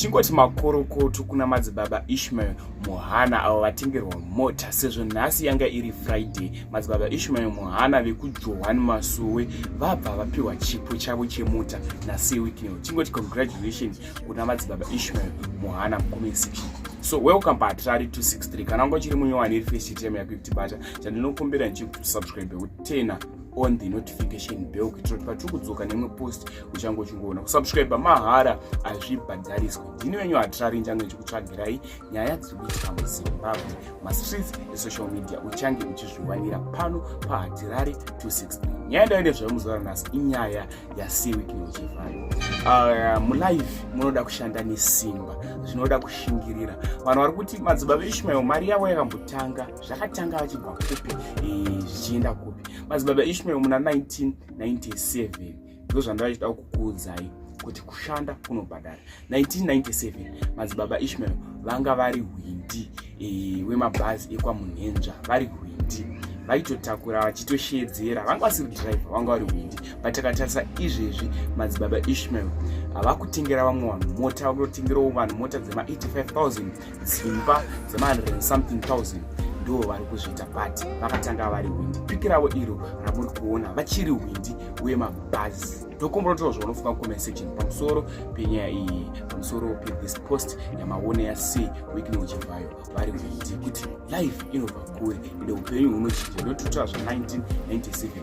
Tichingoti makorokoto kuna madzibaba Ishmael Muhana avo vatengerwa mota sezvo nhasi yanga iri Friday. Madzibaba Ishmael Muhana vekuJohani Masuwe vabva vapiwa chipo chavo chemota naseWicknell. Tingoti congratulations kuna madzibaba Ishmael Muhana mukome section. So welcome paTrari 263. Kana wanga uchiri munyowani iri first time yako kutibata, chandinokumbira nchikuti subscribe utena on the notification bell kuitira kuti patiri kudzoka nemwe post uchange uchingoona. Kusubscribe mahara hazvibhadhariswi. Ndini wenyu aTrari njange ndichikutsvagirai nyaya dziri kuitika muZimbabwe, mastreets esocial media uchange uchizviwanira pano paTrari 263. Nyaya ndaende zvamuzuva ranhasi inyaya yaSeWicknell Chivhayo. Mulive munoda kushanda nesimba, zvinoda kushingirira. Vanhu vari kuti madzibaba Ishmael mari yavo yakambotanga, zvakatanga vachibva kupi zvichienda kupi. Madzibaba Ishmael muna 1997 ndizvo zvandavachida kukuudzai kuti kushanda kunobhadhara. 1997 madzibaba Ishmael vanga vari Hwindi wemabhazi ekwamunhenza, vari Hwindi vaitotakura vachitoshedzera, vanga vasiri driver, vanga vari Hwindi. Patakatarisa izvezvi madzibaba Ishmael havakutengera vamwe vanhu mota, vakutotengerawo vanhu mota dzema 85,000 dzimba dzema 100 and something thousand. Ndo vari kuzviita but vakatanga vari Hwindi. Piki ravo iro ramuri kuona vachiri Hwindi wemabhazi. Ndokomborotoro zvaunofunga comment section pamusoro penyaya iyi, pamusoro pe-this post yamaona yaSeWicknell Chivhayo vari Hwindi, kuti life inobva kure ide upenyu hunochinja. Ndotuta zva 1997